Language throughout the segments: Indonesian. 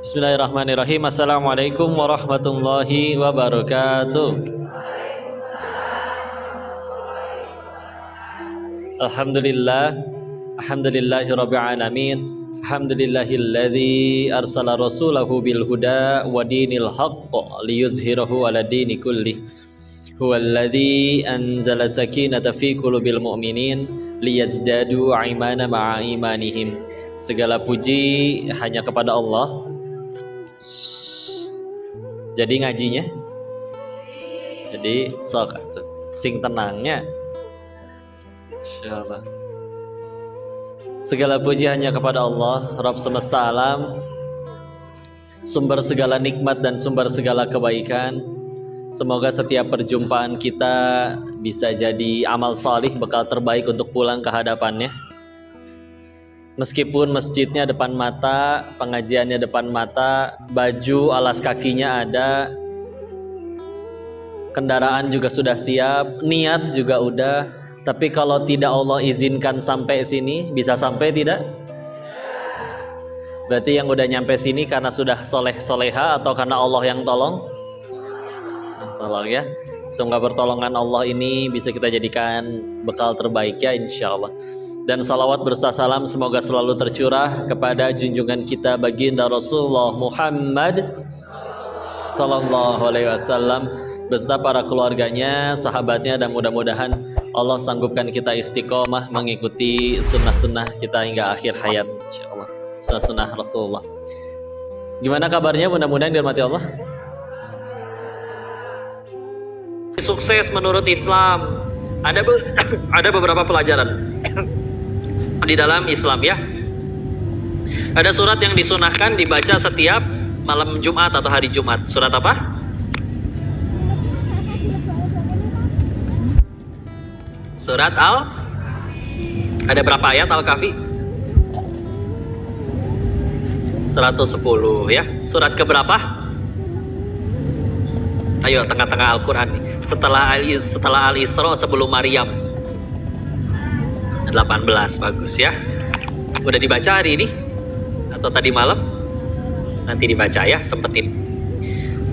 Bismillahirrahmanirrahim. Assalamualaikum warahmatullahi wabarakatuh. Alhamdulillah, alhamdulillahi rabbil alamin. Alhamdulillahilladzi arsala rasulahu bil huda wa dinil haqq liyuzhirahu ala dini kullih. Huwallazi anzala sakinata fi qulubil mu'minin liyazdadu imana ma'a imanihim. Segala puji hanya kepada Allah. Jadi ngajinya jadi sok atuh sing tenangnya insyaallah. Segala puji hanya kepada Allah, Rabb semesta alam, sumber segala nikmat dan sumber segala kebaikan. Semoga setiap perjumpaan kita bisa jadi amal salih, bekal terbaik untuk pulang ke hadapannya. Meskipun masjidnya depan mata, pengajiannya depan mata, baju alas kakinya ada, kendaraan juga sudah siap, niat juga udah, tapi kalau tidak Allah izinkan sampai sini, bisa sampai tidak? Berarti yang udah nyampe sini karena sudah soleh-soleha atau karena Allah yang tolong? Tolong ya. Semoga pertolongan Allah ini bisa kita jadikan bekal terbaik ya insyaallah. Dan salawat berserta salam semoga selalu tercurah kepada junjungan kita baginda Rasulullah Muhammad sallallahu alaihi wasallam beserta para keluarganya, sahabatnya, dan mudah-mudahan Allah sanggupkan kita istiqomah mengikuti sunnah-sunnah kita hingga akhir hayat insyaallah. Sunnah Rasulullah. Gimana kabarnya? Mudah-mudahan dirahmati Allah. Sukses menurut Islam. Ada beberapa pelajaran di dalam Islam ya. Ada surat yang disunahkan dibaca setiap malam Jumat atau hari Jumat. Surat apa? Surat Ada berapa ayat Al-Kahfi? 110 ya. Surat keberapa? Ayo, tengah-tengah Al-Quran nih. Setelah Al-Isra sebelum Maryam. 18, bagus ya. Udah dibaca hari ini? Atau tadi malam? Nanti dibaca ya, sempetin.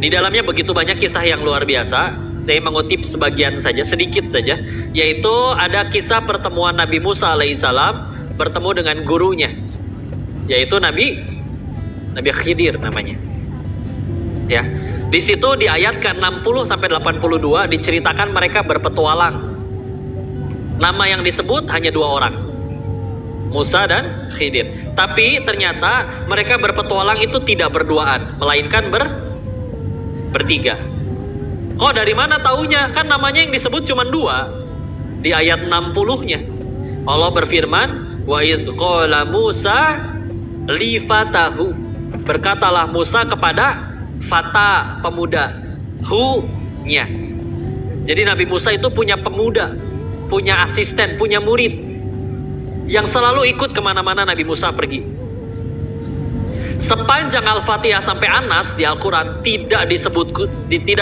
Di dalamnya begitu banyak kisah yang luar biasa. Saya mengutip sebagian saja, sedikit saja. Yaitu ada kisah pertemuan Nabi Musa alaihissalam bertemu dengan gurunya, yaitu Nabi Khidir namanya. Ya. Di situ di ayat ke-60 sampai 82 diceritakan mereka berpetualang. Nama yang disebut hanya 2 orang, Musa dan Khidir. Tapi ternyata mereka berpetualang itu tidak berduaan, melainkan bertiga. Kok dari mana taunya? Kan namanya yang disebut cuma 2. Di ayat 60-nya Allah berfirman, wa idz qala Musa li fatahu, berkatalah Musa kepada fata, pemuda, hu-nya. Jadi Nabi Musa itu punya pemuda, punya asisten, punya murid yang selalu ikut kemana-mana Nabi Musa pergi. Sepanjang Al-Fatihah sampai Anas di Al-Quran tidak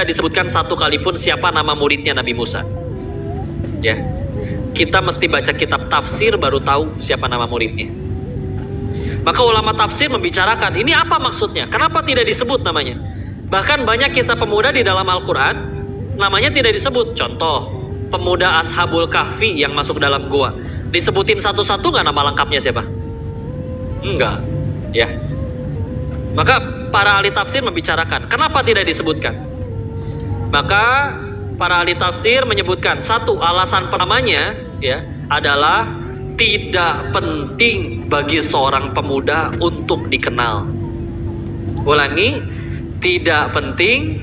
disebutkan satu kali pun siapa nama muridnya Nabi Musa. Ya, kita mesti baca kitab tafsir baru tahu siapa nama muridnya. Maka ulama tafsir membicarakan ini apa maksudnya? Kenapa tidak disebut namanya? Bahkan banyak kisah pemuda di dalam Al-Quran namanya tidak disebut. Contoh, pemuda Ashabul Kahfi yang masuk dalam gua, disebutin satu-satu nggak nama lengkapnya siapa? Enggak, ya. Maka para ahli tafsir membicarakan kenapa tidak disebutkan. Maka para ahli tafsir menyebutkan satu alasan pertamanya ya adalah tidak penting bagi seorang pemuda untuk dikenal. Ulangi, tidak penting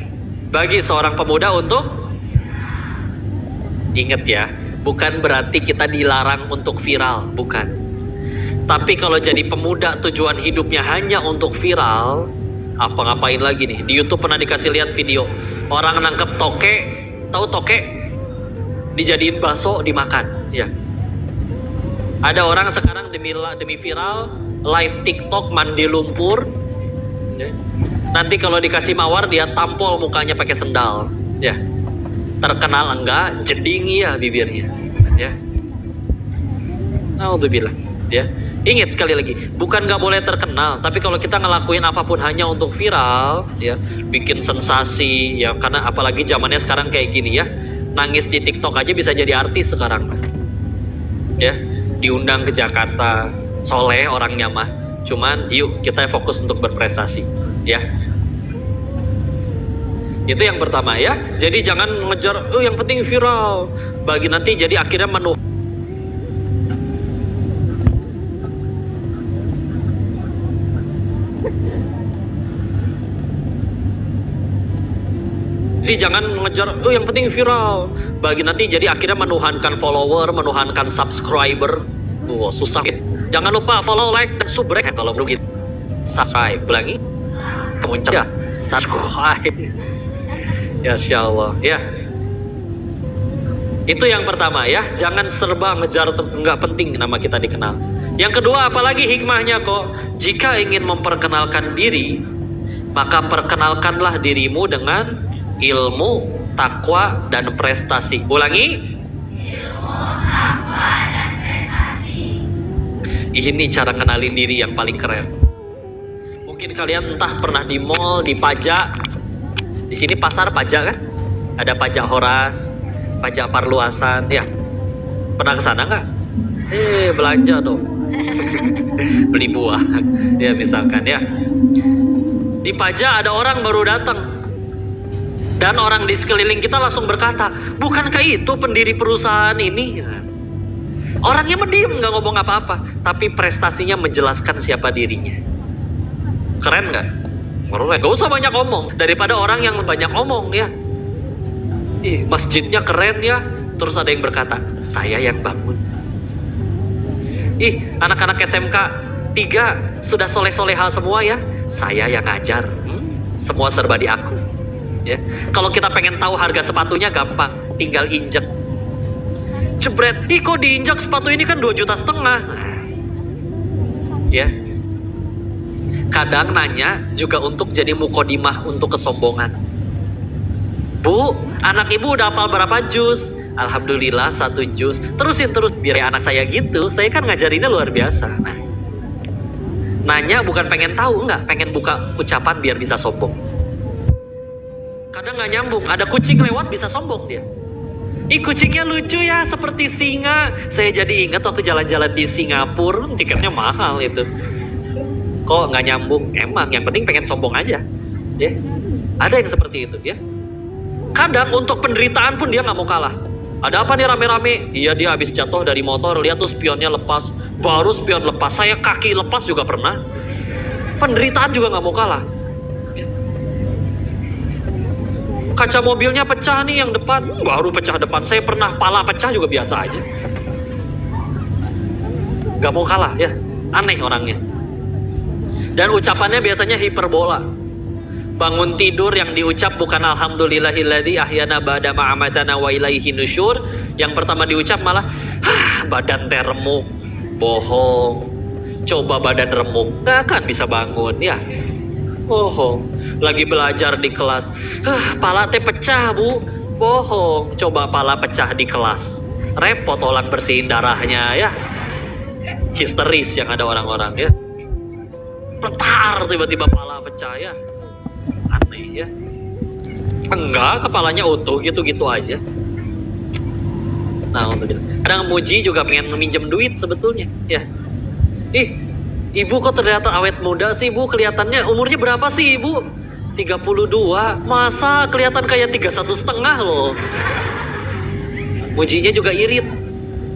bagi seorang pemuda untuk, ingat ya, bukan berarti kita dilarang untuk viral, bukan. Tapi kalau jadi pemuda tujuan hidupnya hanya untuk viral, apa ngapain lagi nih? Di YouTube pernah dikasih lihat video orang nangkep toke, tahu toke? Dijadiin bakso dimakan, ya. Ada orang sekarang demi viral live TikTok mandi lumpur, ya. Nanti kalau dikasih mawar dia tampol mukanya pakai sendal, ya. Terkenal enggak, jeding ya bibirnya, ya. Alhamdulillah, ya. Ingat sekali lagi, bukan nggak boleh terkenal, tapi kalau kita ngelakuin apapun hanya untuk viral, ya, bikin sensasi, ya, karena apalagi zamannya sekarang kayak gini ya, nangis di TikTok aja bisa jadi artis sekarang, ya, diundang ke Jakarta, soleh orangnya mah, cuman yuk kita fokus untuk berprestasi, ya. Itu yang pertama ya, jadi jangan ngejar, yang penting viral, bagi nanti jadi akhirnya Jadi jangan ngejar, yang penting viral. Bagi nanti jadi akhirnya menuhankan follower, menuhankan subscriber. Susah ya. Jangan lupa follow, like, dan subrek kalau begitu. Subscribe, lagi. Muncul ya, subscribe. Ya, Insya Allah. Ya. Itu yang pertama ya. Jangan serba ngejar, nggak penting nama kita dikenal. Yang kedua, apalagi hikmahnya kok. Jika ingin memperkenalkan diri, maka perkenalkanlah dirimu dengan ilmu, takwa, dan prestasi. Ulangi. Ilmu, takwa, dan prestasi. Ini cara kenalin diri yang paling keren. Mungkin kalian entah pernah di mall, di pajak. Di sini pasar pajak kan? Ada pajak Horas, pajak Parluasan, ya. Pernah ke sana nggak? Belanja dong. Beli buah, ya misalkan ya. Di pajak ada orang baru datang. Dan orang di sekeliling kita langsung berkata, bukankah itu pendiri perusahaan ini? Orangnya mendiam, nggak ngomong apa-apa, tapi prestasinya menjelaskan siapa dirinya. Keren nggak? Gak usah banyak ngomong, daripada orang yang banyak ngomong ya. Masjidnya keren ya, terus ada yang berkata, saya yang bangun. Anak-anak SMK 3 sudah soleh-soleha semua ya, saya yang ngajar. Semua serba di aku. Ya, kalau kita pengen tahu harga sepatunya gampang, tinggal injek. Jebret, kok diinjak sepatu ini kan 2,5 juta. Ya. Kadang nanya juga untuk jadi mukodimah untuk kesombongan. Bu, anak ibu udah hafal berapa juz? Alhamdulillah 1 juz. Terusin terus biar anak saya gitu. Saya kan ngajarinnya luar biasa. Nanya bukan pengen tahu, enggak, pengen buka ucapan biar bisa sombong. Kadang nggak nyambung, ada kucing lewat bisa sombong dia. Kucingnya lucu ya, seperti singa. Saya jadi ingat waktu jalan-jalan di Singapura, tiketnya mahal itu. Kok nggak nyambung? Emang, yang penting pengen sombong aja. Ya, ada yang seperti itu ya. Kadang untuk penderitaan pun dia nggak mau kalah. Ada apa nih rame-rame? Iya, dia habis jatuh dari motor, lihat tuh spionnya lepas. Baru spion lepas, saya kaki lepas juga pernah. Penderitaan juga nggak mau kalah. Kaca mobilnya pecah nih yang depan, baru pecah depan. Saya pernah pala pecah juga biasa aja. Gak mau kalah ya, aneh orangnya. Dan ucapannya biasanya hiperbola. Bangun tidur yang diucap bukan alhamdulillahilladzi ahyana ba'da ma amatana wa ilaihi nusyur. Yang pertama diucap malah badan termuk. Bohong. Coba badan remuk, gak akan bisa bangun ya. Bohong. Lagi belajar di kelas, pala teh pecah bu. Bohong. Coba pala pecah di kelas, repot orang bersihin darahnya ya. Histeris yang ada orang-orang ya. Petar tiba-tiba pala pecah ya. Aneh ya. Enggak, kepalanya utuh gitu-gitu aja. Nah, untuk kadang muji juga pengen minjem duit sebetulnya ya. Ibu kok ternyata awet muda sih bu, kelihatannya umurnya berapa sih ibu? 32, masa kelihatan kayak 31,5 loh. Mujinya juga irit.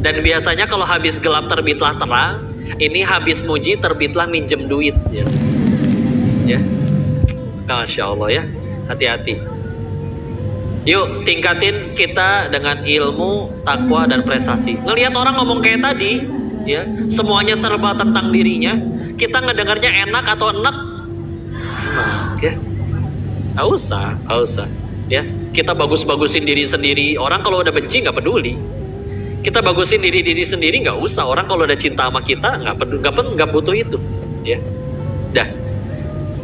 Dan biasanya kalau habis gelap terbitlah terang, ini habis muji terbitlah minjem duit. Ya, Masya Allah ya, hati-hati. Yuk tingkatin kita dengan ilmu, takwa, dan prestasi. Ngelihat orang ngomong kayak tadi, ya, semuanya serba tentang dirinya, kita ngedengarnya enak atau enak? Enak ya. Gak usah ya. Kita bagus-bagusin diri sendiri. Orang kalau udah benci nggak peduli. Kita bagusin diri sendiri nggak usah. Orang kalau udah cinta sama kita nggak butuh itu ya. Dah.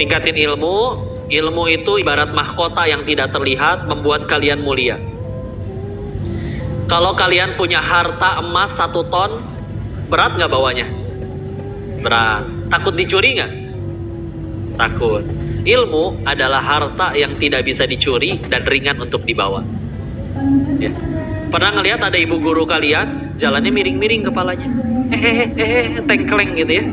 Tingkatin ilmu. Ilmu itu ibarat mahkota yang tidak terlihat, membuat kalian mulia. Kalau kalian punya harta emas 1 ton, berat nggak bawanya? Berat. Takut dicuri nggak? Takut. Ilmu adalah harta yang tidak bisa dicuri dan ringan untuk dibawa. Ya. Pernah ngelihat ada ibu guru kalian jalannya miring-miring kepalanya, tengkleng gitu ya.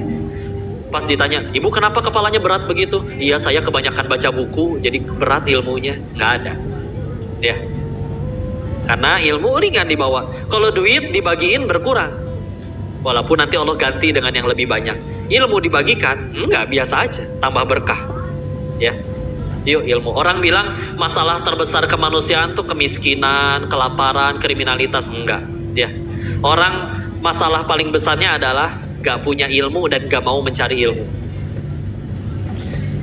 Pas ditanya, ibu kenapa kepalanya berat begitu? Iya, saya kebanyakan baca buku, jadi berat ilmunya. Nggak ada. Ya. Karena ilmu ringan dibawa. Kalau duit dibagiin berkurang. Walaupun nanti Allah ganti dengan yang lebih banyak. Ilmu dibagikan, enggak, biasa aja, tambah berkah. Ya. Yuk ilmu. Orang bilang masalah terbesar kemanusiaan tuh kemiskinan, kelaparan, kriminalitas. Enggak. Ya. Orang masalah paling besarnya adalah gak punya ilmu dan gak mau mencari ilmu.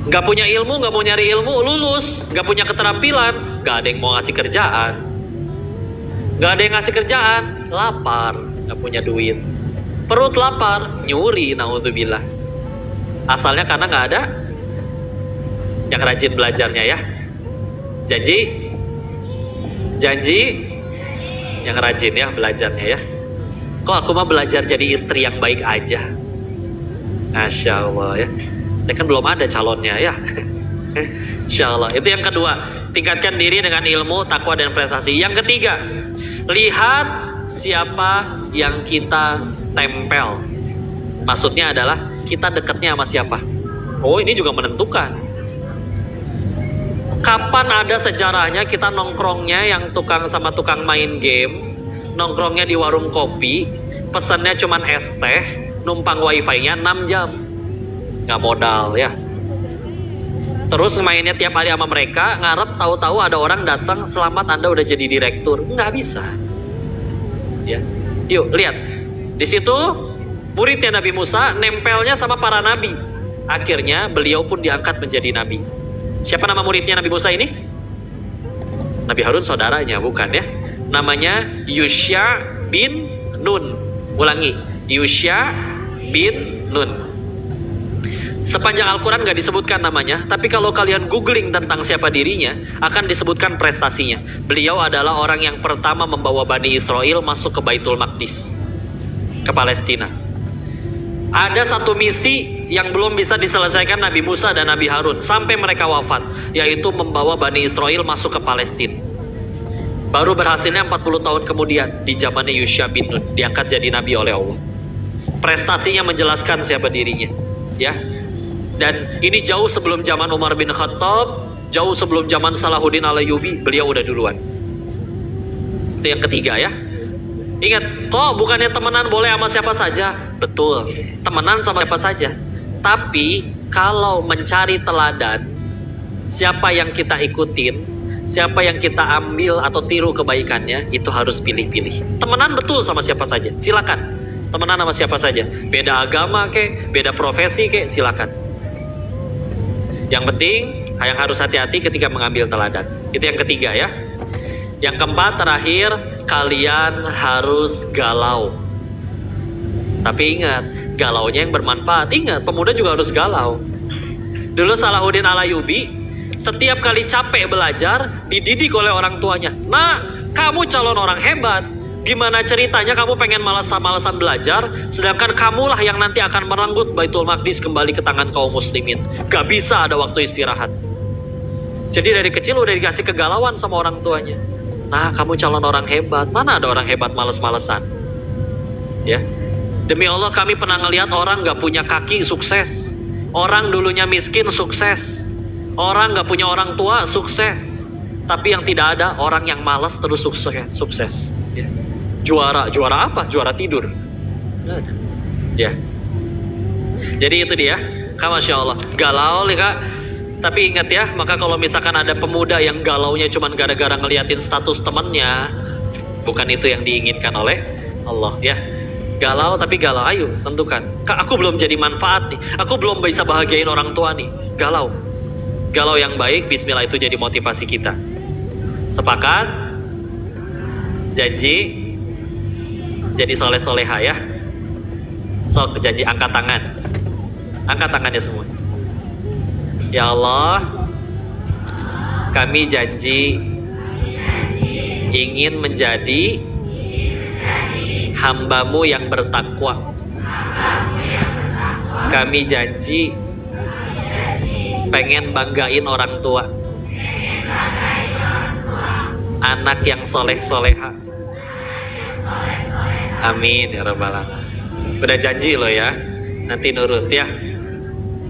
Gak punya ilmu, gak mau nyari ilmu, lulus. Gak punya keterampilan, gak ada yang mau ngasih kerjaan. Gak ada yang ngasih kerjaan, lapar, gak punya duit. Perut lapar, nyuri, naudzubillah. Asalnya karena gak ada yang rajin belajarnya ya. Janji? Janji? Yang rajin ya belajarnya ya. Kok aku mah belajar jadi istri yang baik aja? Masya Allah ya. Ini kan belum ada calonnya ya. Insya Allah. Itu yang kedua. Tingkatkan diri dengan ilmu, takwa dan prestasi. Yang ketiga, lihat siapa yang kita tempel. Maksudnya adalah kita dekatnya sama siapa. Oh, ini juga menentukan. Kapan ada sejarahnya kita nongkrongnya yang sama tukang main game, nongkrongnya di warung kopi, pesannya cuman es teh, numpang wifi-nya 6 jam. Nggak modal ya. Terus mainnya tiap hari sama mereka, ngarep tahu-tahu ada orang datang, selamat Anda udah jadi direktur. Nggak bisa. Ya. Yuk, lihat. Di situ muridnya Nabi Musa nempelnya sama para nabi. Akhirnya beliau pun diangkat menjadi nabi. Siapa nama muridnya Nabi Musa ini? Nabi Harun saudaranya, bukan ya? Namanya Yusha bin Nun. Ulangi, Yusha bin Nun. Sepanjang Al-Quran gak disebutkan namanya, tapi kalau kalian googling tentang siapa dirinya, akan disebutkan prestasinya. Beliau adalah orang yang pertama membawa Bani Israel masuk ke Baitul Maqdis, ke Palestina. Ada satu misi yang belum bisa diselesaikan Nabi Musa dan Nabi Harun sampai mereka wafat, yaitu membawa Bani Israel masuk ke Palestina. Baru berhasilnya 40 tahun kemudian di zamannya Yusha bin Nun, diangkat jadi nabi oleh Allah. Prestasinya menjelaskan siapa dirinya, ya. Dan ini jauh sebelum zaman Umar bin Khattab, jauh sebelum zaman Salahuddin Al-Ayyubi, beliau udah duluan. Itu yang ketiga ya. Ingat, kok bukannya temenan boleh sama siapa saja? Betul, temenan sama siapa saja. Tapi kalau mencari teladan, siapa yang kita ikutin, siapa yang kita ambil atau tiru kebaikannya, itu harus pilih-pilih. Temenan betul sama siapa saja, silakan. Temenan sama siapa saja, beda agama kek, beda profesi kek, silakan. Yang penting, yang harus hati-hati ketika mengambil teladan. Itu yang ketiga ya. Yang keempat, terakhir, kalian harus galau. Tapi ingat, galaunya yang bermanfaat. Ingat, pemuda juga harus galau. Dulu Salahuddin Al-Ayyubi, setiap kali capek belajar, dididik oleh orang tuanya. Nah, kamu calon orang hebat. Gimana ceritanya kamu pengen malas-malasan belajar, sedangkan kamulah yang nanti akan merenggut Baitul Maqdis kembali ke tangan kaum muslimin. Gak bisa ada waktu istirahat. Jadi dari kecil udah dikasih kegalauan sama orang tuanya. Nah, kamu calon orang hebat. Mana ada orang hebat malas-malesan? Ya. Demi Allah, kami pernah ngelihat orang gak punya kaki sukses. Orang dulunya miskin sukses. Orang gak punya orang tua sukses. Tapi yang tidak ada orang yang malas terus sukses. Ya. Juara apa? Juara tidur. Ya. Jadi itu dia. Masya Allah. Galau nih kak. Tapi ingat ya, maka kalau misalkan ada pemuda yang galaunya cuman gara-gara ngeliatin status temannya, bukan itu yang diinginkan oleh Allah ya. Galau tapi galau, ayo tentukan. Kak, aku belum jadi manfaat nih, aku belum bisa bahagiain orang tua nih. Galau. Galau yang baik, bismillah, itu jadi motivasi kita. Sepakat? Janji? Jadi soleh-soleha ya. Sok janji, angkat tangan. Angkat tangannya semua. Ya Allah, kami janji ingin menjadi hamba-Mu yang bertakwa. Kami janji pengen banggain orang tua. Anak yang soleh-soleha. Amin ya rabbal alamin. Udah janji loh ya. Nanti nurut ya.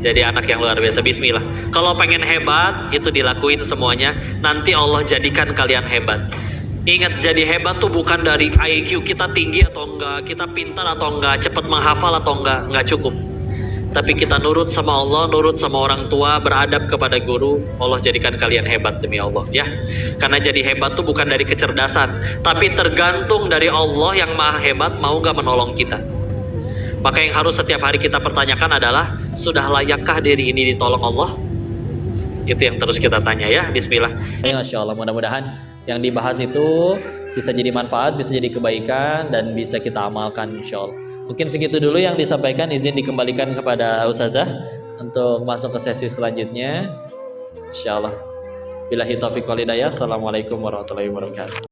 Jadi anak yang luar biasa. Bismillah. Kalau pengen hebat, itu dilakuin semuanya. Nanti Allah jadikan kalian hebat. Ingat, jadi hebat tuh bukan dari IQ kita tinggi atau enggak, kita pintar atau enggak, cepat menghafal atau enggak cukup. Tapi kita nurut sama Allah, nurut sama orang tua, beradab kepada guru, Allah jadikan kalian hebat demi Allah ya. Karena jadi hebat tuh bukan dari kecerdasan, tapi tergantung dari Allah yang maha hebat mau gak menolong kita. Maka yang harus setiap hari kita pertanyakan adalah, sudah layakkah diri ini ditolong Allah? Itu yang terus kita tanya ya. Bismillah. Masya Allah, mudah-mudahan yang dibahas itu bisa jadi manfaat, bisa jadi kebaikan, dan bisa kita amalkan insya Allah. Mungkin segitu dulu yang disampaikan, izin dikembalikan kepada Ustazah untuk masuk ke sesi selanjutnya. Insyaallah. Billahi taufiq wal hidayah. Assalamualaikum warahmatullahi wabarakatuh.